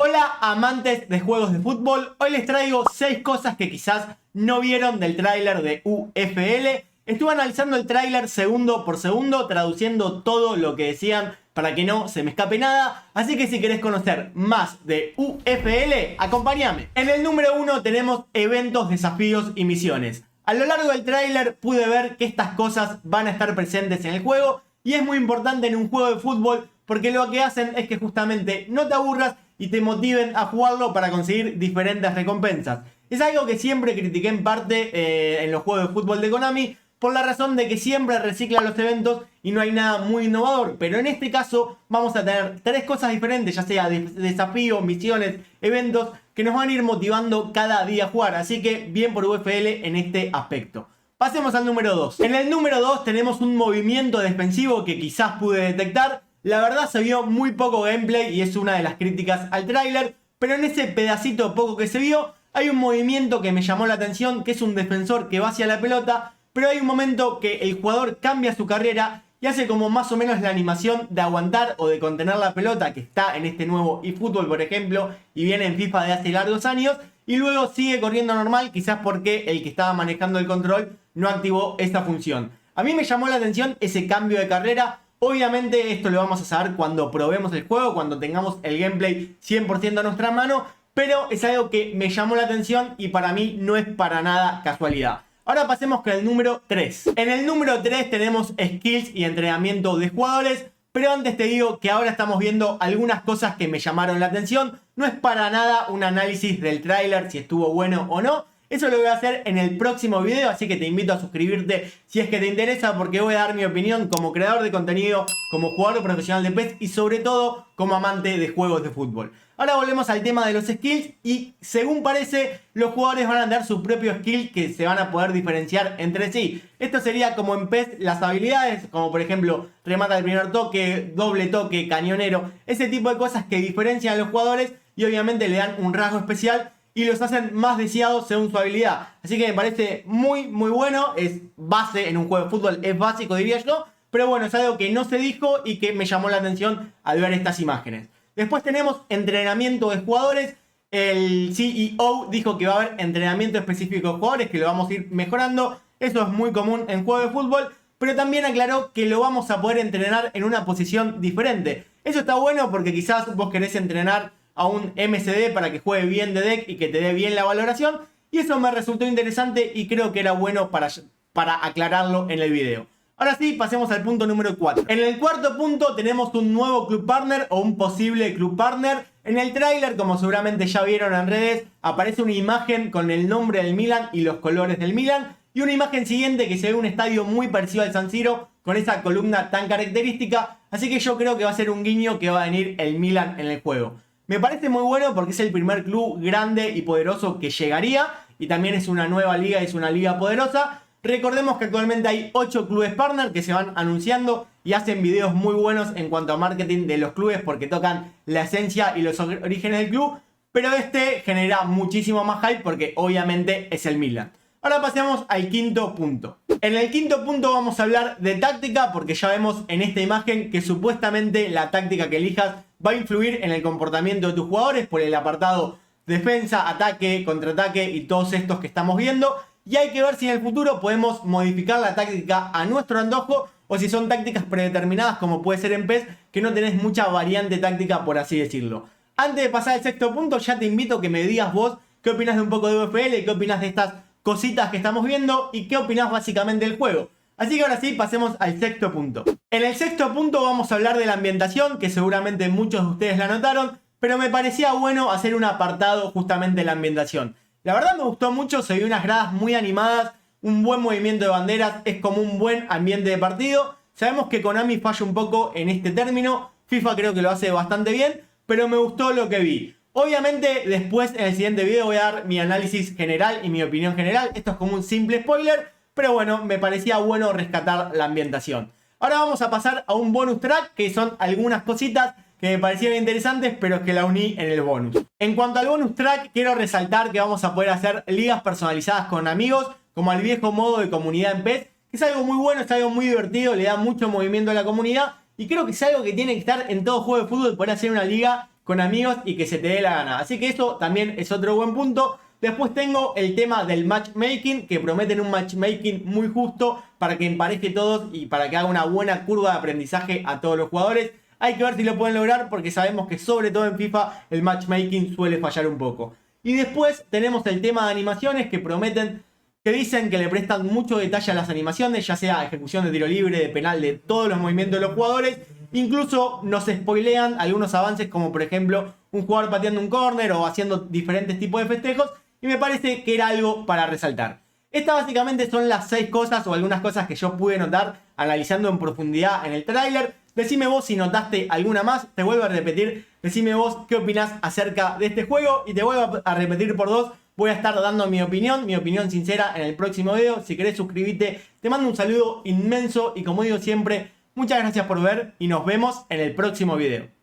Hola amantes de juegos de fútbol, hoy les traigo 6 cosas que quizás no vieron del tráiler de UFL. Estuve analizando el tráiler segundo por segundo, traduciendo todo lo que decían para que no se me escape nada. Así que si querés conocer más de UFL, acompáñame. En el número 1 tenemos eventos, desafíos y misiones. A lo largo del tráiler pude ver que estas cosas van a estar presentes en el juego y es muy importante en un juego de fútbol porque lo que hacen es que justamente no te aburras y te motiven a jugarlo para conseguir diferentes recompensas. Es algo que siempre critiqué en parte en los juegos de fútbol de Konami, por la razón de que siempre reciclan los eventos y no hay nada muy innovador. Pero en este caso vamos a tener 3 cosas diferentes, ya sea desafíos, misiones, eventos, que nos van a ir motivando cada día a jugar. Así que bien por UFL en este aspecto. Pasemos al número 2. En el número 2 tenemos un movimiento defensivo que quizás pude detectar. La verdad se vio muy poco gameplay y es una de las críticas al tráiler, pero en ese pedacito poco que se vio hay un movimiento que me llamó la atención, que es un defensor que va hacia la pelota, pero hay un momento que el jugador cambia su carrera y hace como más o menos la animación de aguantar o de contener la pelota que está en este nuevo eFootball, por ejemplo, y viene en FIFA de hace largos años, y luego sigue corriendo normal, quizás porque el que estaba manejando el control no activó esta función. A mí me llamó la atención ese cambio de carrera. Obviamente esto lo vamos a saber cuando probemos el juego, cuando tengamos el gameplay 100% a nuestra mano, pero es algo que me llamó la atención y para mí no es para nada casualidad. Ahora pasemos con el número 3. En el número 3 tenemos skills y entrenamiento de jugadores, pero antes te digo que ahora estamos viendo algunas cosas que me llamaron la atención. No es para nada un análisis del tráiler, si estuvo bueno o no. Eso lo voy a hacer en el próximo video, así que te invito a suscribirte si es que te interesa, porque voy a dar mi opinión como creador de contenido, como jugador profesional de PES y sobre todo como amante de juegos de fútbol. Ahora volvemos al tema de los skills y según parece los jugadores van a dar su propio skill que se van a poder diferenciar entre sí. Esto sería como en PES las habilidades, como por ejemplo remata el primer toque, doble toque, cañonero, ese tipo de cosas que diferencian a los jugadores y obviamente le dan un rasgo especial y los hacen más deseados según su habilidad. Así que me parece muy bueno, es base en un juego de fútbol, es básico diría yo, pero bueno, es algo que no se dijo y que me llamó la atención al ver estas imágenes. Después tenemos entrenamiento de jugadores. El CEO dijo que va a haber entrenamiento específico de jugadores, que lo vamos a ir mejorando. Eso es muy común en juegos de fútbol, pero también aclaró que lo vamos a poder entrenar en una posición diferente. Eso está bueno porque quizás vos querés entrenar a un MCD para que juegue bien de deck y que te dé bien la valoración. Y eso me resultó interesante y creo que era bueno para aclararlo en el video. Ahora sí, pasemos al punto número 4. En el cuarto punto tenemos un nuevo club partner o un posible club partner. En el tráiler, como seguramente ya vieron en redes, aparece una imagen con el nombre del Milan y los colores del Milan. Y una imagen siguiente que se ve un estadio muy parecido al San Siro con esa columna tan característica. Así que yo creo que va a ser un guiño que va a venir el Milan en el juego. Me parece muy bueno porque es el primer club grande y poderoso que llegaría. Y también es una nueva liga, es una liga poderosa. Recordemos que actualmente hay 8 clubes partner que se van anunciando y hacen videos muy buenos en cuanto a marketing de los clubes porque tocan la esencia y los orígenes del club. Pero este genera muchísimo más hype porque obviamente es el Milan. Ahora pasemos al quinto punto. En el quinto punto vamos a hablar de táctica porque ya vemos en esta imagen que supuestamente la táctica que elijas va a influir en el comportamiento de tus jugadores por el apartado defensa, ataque, contraataque y todos estos que estamos viendo. Y hay que ver si en el futuro podemos modificar la táctica a nuestro antojo o si son tácticas predeterminadas como puede ser en PES, que no tenés mucha variante táctica por así decirlo. Antes de pasar al sexto punto ya te invito a que me digas vos qué opinas de un poco de UFL, qué opinas de estas cositas que estamos viendo y qué opinas básicamente del juego. Así que ahora sí, pasemos al sexto punto. En el sexto punto vamos a hablar de la ambientación, que seguramente muchos de ustedes la notaron, pero me parecía bueno hacer un apartado justamente de la ambientación. La verdad me gustó mucho, se vio unas gradas muy animadas, un buen movimiento de banderas, es como un buen ambiente de partido. Sabemos que Konami falla un poco en este término, FIFA creo que lo hace bastante bien, pero me gustó lo que vi. Obviamente después en el siguiente video voy a dar mi análisis general y mi opinión general, esto es como un simple spoiler, pero bueno, me parecía bueno rescatar la ambientación. Ahora vamos a pasar a un bonus track, que son algunas cositas que me parecieron interesantes, pero que la uní en el bonus. En cuanto al bonus track, quiero resaltar que vamos a poder hacer ligas personalizadas con amigos, como al viejo modo de comunidad en PES, que es algo muy bueno, es algo muy divertido, le da mucho movimiento a la comunidad, y creo que es algo que tiene que estar en todo juego de fútbol, poder hacer una liga con amigos y que se te dé la gana. Así que eso también es otro buen punto. Después tengo el tema del matchmaking, que prometen un matchmaking muy justo para que empareje todos y para que haga una buena curva de aprendizaje a todos los jugadores. Hay que ver si lo pueden lograr porque sabemos que sobre todo en FIFA el matchmaking suele fallar un poco. Y después tenemos el tema de animaciones que prometen, que dicen que le prestan mucho detalle a las animaciones, ya sea ejecución de tiro libre, de penal, de todos los movimientos de los jugadores. Incluso nos spoilean algunos avances como por ejemplo un jugador pateando un córner o haciendo diferentes tipos de festejos. Y me parece que era algo para resaltar. Estas básicamente son las 6 cosas o algunas cosas que yo pude notar analizando en profundidad en el tráiler. Decime vos si notaste alguna más, te vuelvo a repetir, decime vos qué opinás acerca de este juego y te vuelvo a repetir por 2. Voy a estar dando mi opinión sincera en el próximo video. Si querés suscribirte, te mando un saludo inmenso y como digo siempre, muchas gracias por ver y nos vemos en el próximo video.